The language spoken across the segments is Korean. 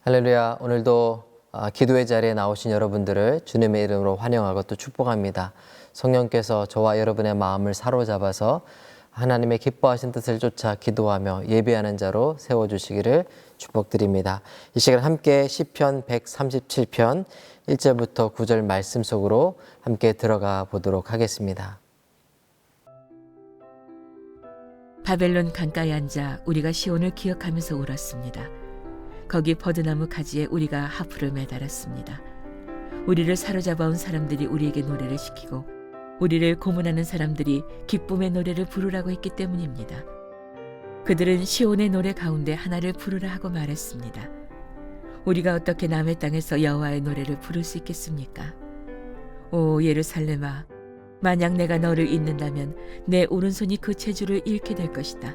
할렐루야. 오늘도 기도의 자리에 나오신 여러분들을 주님의 이름으로 환영하고 또 축복합니다. 성령께서 저와 여러분의 마음을 사로잡아서 하나님의 기뻐하신 뜻을 쫓아 기도하며 예배하는 자로 세워주시기를 축복드립니다. 이 시간 함께 시편 137편 1절부터 9절 말씀 속으로 함께 들어가 보도록 하겠습니다. 바벨론 강가에 앉아 우리가 시온을 기억하면서 울었습니다. 거기 버드나무 가지에 우리가 하프를 매달았습니다. 우리를 사로잡아온 사람들이 우리에게 노래를 시키고 우리를 고문하는 사람들이 기쁨의 노래를 부르라고 했기 때문입니다. 그들은 시온의 노래 가운데 하나를 부르라 하고 말했습니다. 우리가 어떻게 남의 땅에서 여호와의 노래를 부를 수 있겠습니까? 오 예루살렘아, 만약 내가 너를 잊는다면 내 오른손이 그 체주를 잃게 될 것이다.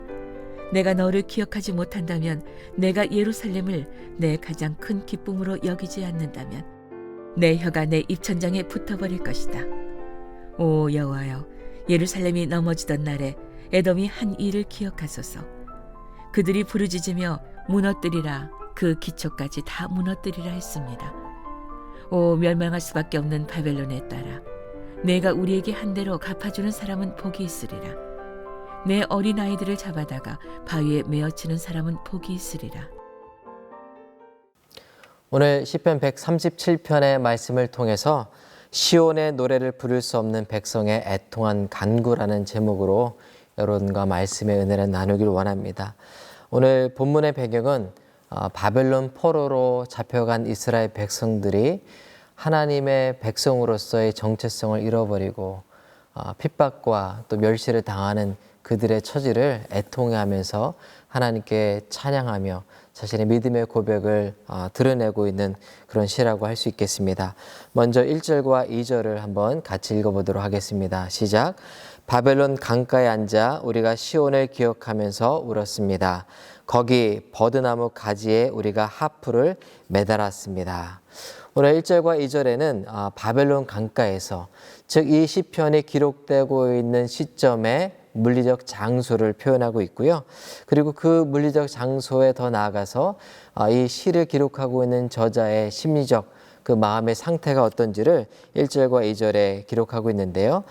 내가 너를 기억하지 못한다면, 내가 예루살렘을 내 가장 큰 기쁨으로 여기지 않는다면 내 혀가 내 입천장에 붙어버릴 것이다. 오 여호와여, 예루살렘이 넘어지던 날에 에돔이 한 일을 기억하소서. 그들이 부르짖으며 무너뜨리라, 그 기초까지 다 무너뜨리라 했습니다. 오 멸망할 수밖에 없는 바벨론에 따라 내가 우리에게 한 대로 갚아주는 사람은 복이 있으리라. 내 어린아이들을 잡아다가 바위에 메어치는 사람은 복이 있으리라. 오늘 시편 137편의 말씀을 통해서 시온의 노래를 부를 수 없는 백성의 애통한 간구라는 제목으로 여러분과 말씀의 은혜를 나누길 원합니다. 오늘 본문의 배경은 바벨론 포로로 잡혀간 이스라엘 백성들이 하나님의 백성으로서의 정체성을 잃어버리고 핍박과 또 멸시를 당하는 그들의 처지를 애통해하면서 하나님께 찬양하며 자신의 믿음의 고백을 드러내고 있는 그런 시라고 할 수 있겠습니다. 먼저 1절과 2절을 한번 같이 읽어보도록 하겠습니다. 시작. 바벨론 강가에 앉아 우리가 시온을 기억하면서 울었습니다. 거기 버드나무 가지에 우리가 하프를 매달았습니다. 오늘 1절과 2절에는 바벨론 강가에서, 즉 이 시편이 기록되고 있는 시점에 물리적 장소를 표현하고 있고요. 그리고 그 물리적 장소에 더 나아가서 이 시를 기록하고 있는 저자의 심리적 그 마음의 상태가 어떤지를 1절과 2절에 기록하고 있는데요.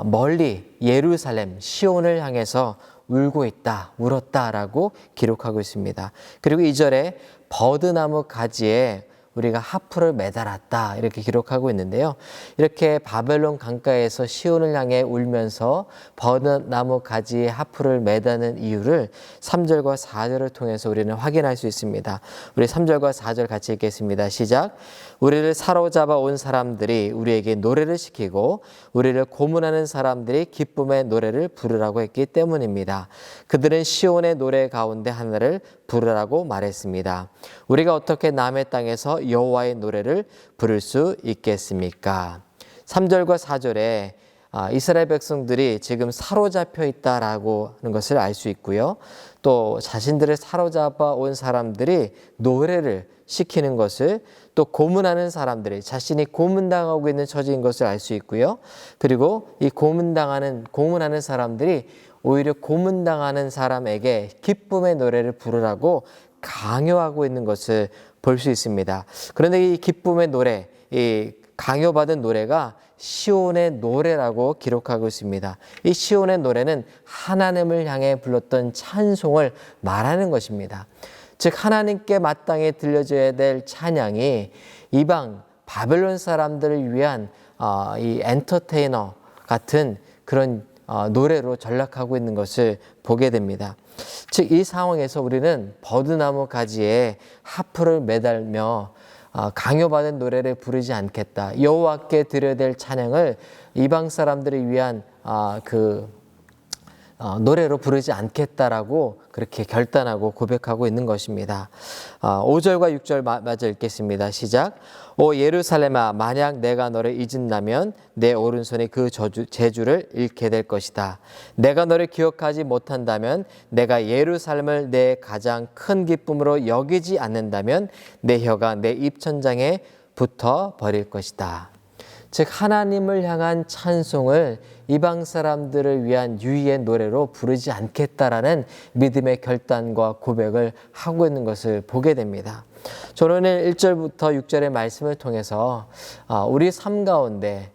멀리 예루살렘, 시온을 향해서 울고 있다, 울었다라고 기록하고 있습니다. 그리고 2절에 버드나무 가지에 우리가 하프를 매달았다 이렇게 기록하고 있는데요. 이렇게 바벨론 강가에서 시온을 향해 울면서 버드나무 가지에 하프를 매다는 이유를 3절과 4절을 통해서 우리는 확인할 수 있습니다. 우리 3절과 4절 같이 읽겠습니다. 시작. 우리를 사로잡아 온 사람들이 우리에게 노래를 시키고 우리를 고문하는 사람들이 기쁨의 노래를 부르라고 했기 때문입니다. 그들은 시온의 노래 가운데 하나를 부르라고 말했습니다. 우리가 어떻게 남의 땅에서 여호와의 노래를 부를 수 있겠습니까? 3절과 4절에 이스라엘 백성들이 지금 사로잡혀 있다라고 하는 것을 알 수 있고요. 또 자신들을 사로잡아 온 사람들이 노래를 시키는 것을, 또 고문하는 사람들이 자신이 고문당하고 있는 처지인 것을 알 수 있고요. 그리고 이 고문하는 사람들이 오히려 고문당하는 사람에게 기쁨의 노래를 부르라고 강요하고 있는 것을 볼 수 있습니다. 그런데 이 기쁨의 노래, 이 강요받은 노래가 시온의 노래라고 기록하고 있습니다. 이 시온의 노래는 하나님을 향해 불렀던 찬송을 말하는 것입니다. 즉 하나님께 마땅히 들려줘야 될 찬양이 이방 바벨론 사람들을 위한 이 엔터테이너 같은 그런 노래로 전락하고 있는 것을 보게 됩니다. 즉 이 상황에서 우리는 버드나무 가지에 하프를 매달며 강요받은 노래를 부르지 않겠다. 여호와께 드려야 될 찬양을 이방 사람들을 위한 노래로 부르지 않겠다라고 그렇게 결단하고 고백하고 있는 것입니다. 5절과 6절 마저 읽겠습니다. 시작. 오 예루살렘아, 만약 내가 너를 잊은다면 내 오른손이 그 제주를 잃게 될 것이다. 내가 너를 기억하지 못한다면, 내가 예루살렘을 내 가장 큰 기쁨으로 여기지 않는다면 내 혀가 내 입천장에 붙어 버릴 것이다. 즉 하나님을 향한 찬송을 이방 사람들을 위한 유의의 노래로 부르지 않겠다라는 믿음의 결단과 고백을 하고 있는 것을 보게 됩니다. 저는 오늘 1절부터 6절의 말씀을 통해서 우리 삶 가운데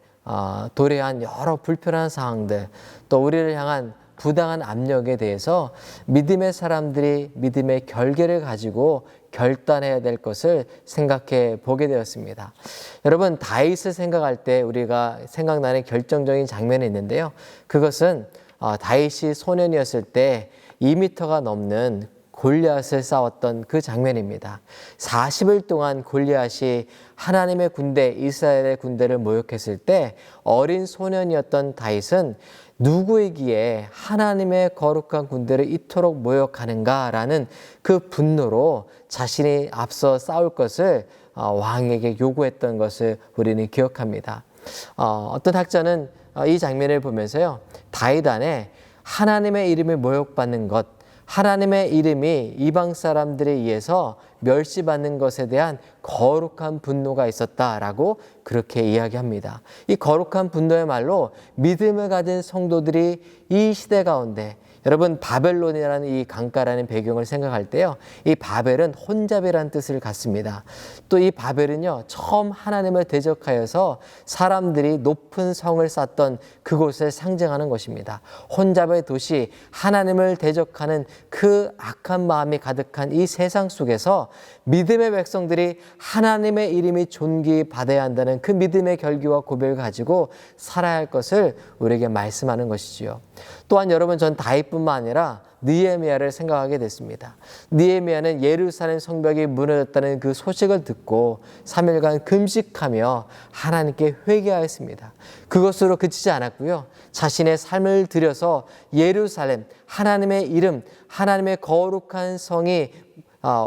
도래한 여러 불편한 상황들, 또 우리를 향한 부당한 압력에 대해서 믿음의 사람들이 믿음의 결계를 가지고 결단해야 될 것을 생각해 보게 되었습니다. 여러분, 다윗을 생각할 때 우리가 생각나는 결정적인 장면이 있는데요. 그것은 다윗이 소년이었을 때 2m가 넘는 골리앗을 싸웠던 그 장면입니다. 40일 동안 골리앗이 하나님의 군대, 이스라엘의 군대를 모욕했을 때 어린 소년이었던 다윗은 누구이기에 하나님의 거룩한 군대를 이토록 모욕하는가라는 그 분노로 자신이 앞서 싸울 것을 왕에게 요구했던 것을 우리는 기억합니다. 어떤 학자는 이 장면을 보면서요, 다윗 안에 하나님의 이름이 모욕받는 것, 하나님의 이름이 이방 사람들에 의해서 멸시받는 것에 대한 거룩한 분노가 있었다라고 그렇게 이야기합니다. 이 거룩한 분노의 말로 믿음을 가진 성도들이 이 시대 가운데, 여러분 바벨론이라는 이 강가라는 배경을 생각할 때요, 이 바벨은 혼잡이라는 뜻을 갖습니다. 또 이 바벨은요, 처음 하나님을 대적하여서 사람들이 높은 성을 쌓던 그곳을 상징하는 것입니다. 혼잡의 도시, 하나님을 대적하는 그 악한 마음이 가득한 이 세상 속에서 믿음의 백성들이 하나님의 이름이 존귀받아야 한다는 그 믿음의 결기와 고백을 가지고 살아야 할 것을 우리에게 말씀하는 것이지요. 또한 여러분, 전 다윗뿐만 아니라 느헤미야를 생각하게 됐습니다. 느헤미야는 예루살렘 성벽이 무너졌다는 그 소식을 듣고 3일간 금식하며 하나님께 회개하였습니다. 그것으로 그치지 않았고요, 자신의 삶을 들여서 예루살렘, 하나님의 이름, 하나님의 거룩한 성이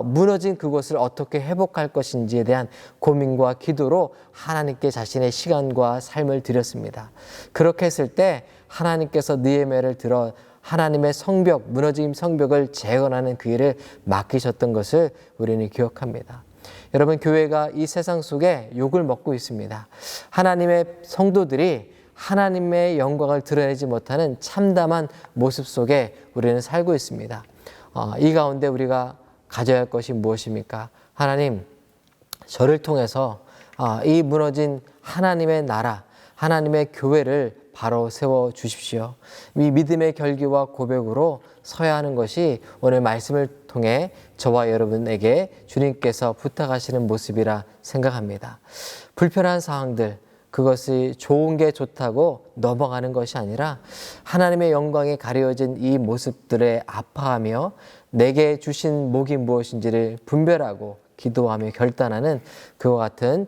무너진 그곳을 어떻게 회복할 것인지에 대한 고민과 기도로 하나님께 자신의 시간과 삶을 드렸습니다. 그렇게 했을 때 하나님께서 느헤미야를 들어 하나님의 성벽, 무너진 성벽을 재건하는 그 일을 맡기셨던 것을 우리는 기억합니다. 여러분, 교회가 이 세상 속에 욕을 먹고 있습니다. 하나님의 성도들이 하나님의 영광을 드러내지 못하는 참담한 모습 속에 우리는 살고 있습니다. 이 가운데 우리가 가져야 할 것이 무엇입니까? 하나님, 저를 통해서 이 무너진 하나님의 나라, 하나님의 교회를 바로 세워 주십시오. 이 믿음의 결기와 고백으로 서야 하는 것이 오늘 말씀을 통해 저와 여러분에게 주님께서 부탁하시는 모습이라 생각합니다. 불편한 상황들, 그것이 좋은 게 좋다고 넘어가는 것이 아니라 하나님의 영광에 가려진 이 모습들에 아파하며 내게 주신 목이 무엇인지를 분별하고 기도하며 결단하는 그와 같은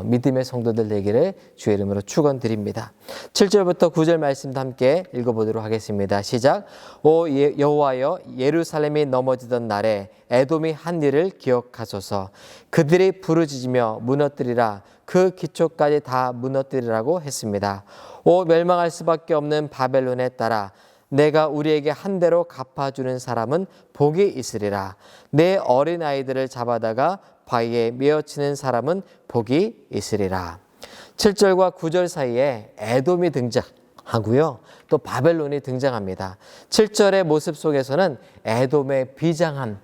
믿음의 성도들 되기를 주의 이름으로 축원드립니다. 7절부터 9절 말씀도 함께 읽어보도록 하겠습니다. 시작. 오 여호와여, 예루살렘이 넘어지던 날에 에돔이 한 일을 기억하소서. 그들이 부르짖으며 무너뜨리라. 그 기초까지 다 무너뜨리라고 했습니다. 오 멸망할 수밖에 없는 바벨론에 따라 내가 우리에게 한 대로 갚아주는 사람은 복이 있으리라. 내 어린아이들을 잡아다가 바위에 메어치는 사람은 복이 있으리라. 7절과 9절 사이에 에돔이 등장하고요, 또 바벨론이 등장합니다. 7절의 모습 속에서는 에돔의 비장함,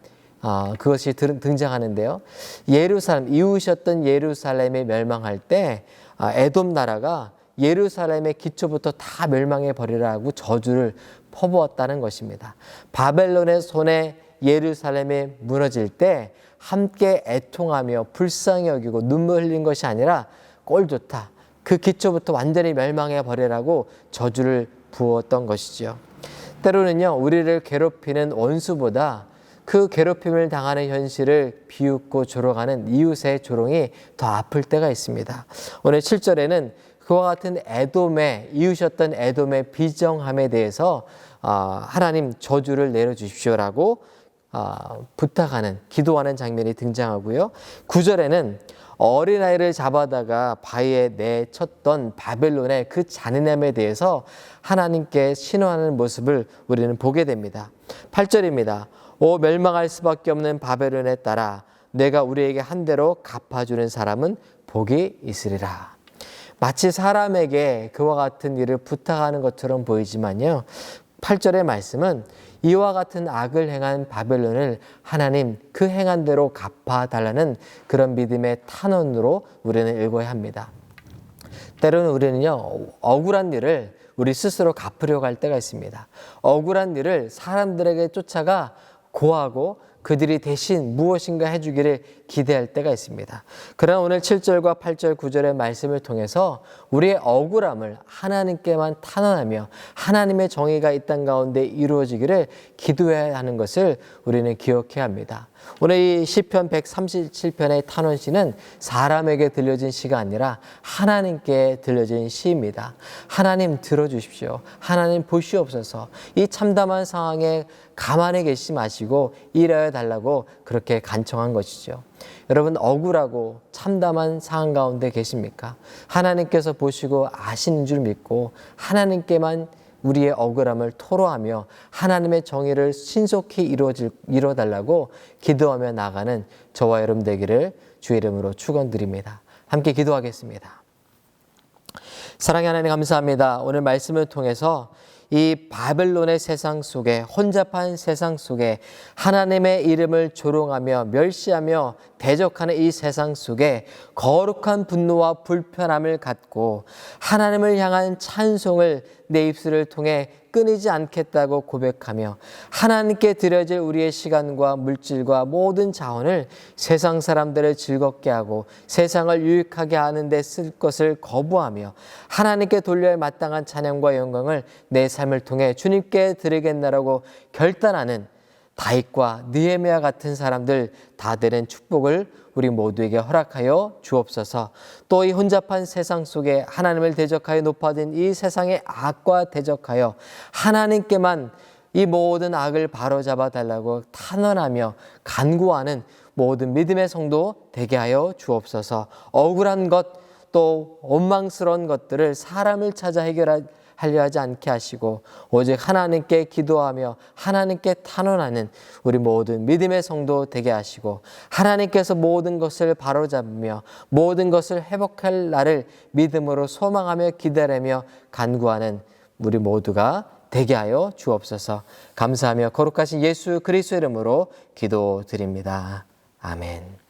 그것이 등장하는데요, 예루살렘, 이웃이었던 예루살렘이 멸망할 때 에돔 나라가 예루살렘의 기초부터 다 멸망해 버리라고 저주를 퍼부었다는 것입니다. 바벨론의 손에 예루살렘이 무너질 때 함께 애통하며 불쌍히 여기고 눈물 흘린 것이 아니라 꼴 좋다, 그 기초부터 완전히 멸망해 버리라고 저주를 부었던 것이죠. 때로는요, 우리를 괴롭히는 원수보다 그 괴롭힘을 당하는 현실을 비웃고 조롱하는 이웃의 조롱이 더 아플 때가 있습니다. 오늘 7절에는 그와 같은 에돔의, 이웃이었던 에돔의 비정함에 대해서 하나님 저주를 내려주십시오라고 부탁하는, 기도하는 장면이 등장하고요. 9절에는 어린아이를 잡아다가 바위에 내쳤던 바벨론의 그 잔인함에 대해서 하나님께 신호하는 모습을 우리는 보게 됩니다. 8절입니다. 오 멸망할 수밖에 없는 바벨론에 따라 내가 우리에게 한 대로 갚아주는 사람은 복이 있으리라. 마치 사람에게 그와 같은 일을 부탁하는 것처럼 보이지만요. 8절의 말씀은 이와 같은 악을 행한 바벨론을 하나님 그 행한 대로 갚아달라는 그런 믿음의 탄원으로 우리는 읽어야 합니다. 때로는 우리는요, 억울한 일을 우리 스스로 갚으려고 할 때가 있습니다. 억울한 일을 사람들에게 쫓아가 고하고 그들이 대신 무엇인가 해주기를 기대할 때가 있습니다. 그러나 오늘 7절과 8절, 9절의 말씀을 통해서 우리의 억울함을 하나님께만 탄원하며 하나님의 정의가 이 땅 가운데 이루어지기를 기도해야 하는 것을 우리는 기억해야 합니다. 오늘 이 시편 137편의 탄원시는 사람에게 들려진 시가 아니라 하나님께 들려진 시입니다. 하나님 들어주십시오. 하나님 보시옵소서. 이 참담한 상황에 가만히 계시지 마시고 일하여 달라고 그렇게 간청한 것이죠. 여러분, 억울하고 참담한 상황 가운데 계십니까? 하나님께서 보시고 아시는 줄 믿고 하나님께만 우리의 억울함을 토로하며 하나님의 정의를 신속히 이루어달라고 기도하며 나가는 저와 여러분 되기를 주의 이름으로 축원드립니다. 함께 기도하겠습니다. 사랑의 하나님 감사합니다. 오늘 말씀을 통해서 이 바벨론의 세상 속에, 혼잡한 세상 속에 하나님의 이름을 조롱하며 멸시하며 대적하는 이 세상 속에 거룩한 분노와 불편함을 갖고 하나님을 향한 찬송을 내 입술을 통해 끊이지 않겠다고 고백하며 하나님께 드려질 우리의 시간과 물질과 모든 자원을 세상 사람들을 즐겁게 하고 세상을 유익하게 하는 데 쓸 것을 거부하며 하나님께 돌려야 할 마땅한 찬양과 영광을 내 삶을 통해 주님께 드리겠나라고 결단하는 다윗과 느헤미야 같은 사람들 다 되는 축복을 우리 모두에게 허락하여 주옵소서. 또 이 혼잡한 세상 속에 하나님을 대적하여 높아진 이 세상의 악과 대적하여 하나님께만 이 모든 악을 바로잡아 달라고 탄원하며 간구하는 모든 믿음의 성도 되게 하여 주옵소서. 억울한 것 또 원망스러운 것들을 사람을 찾아 하려 하지 않게 하시고 오직 하나님께 기도하며 하나님께 탄원하는 우리 모든 믿음의 성도 되게 하시고 하나님께서 모든 것을 바로잡으며 모든 것을 회복할 날을 믿음으로 소망하며 기다리며 간구하는 우리 모두가 되게 하여 주옵소서. 감사하며 거룩하신 예수 그리스도의 이름으로 기도드립니다. 아멘.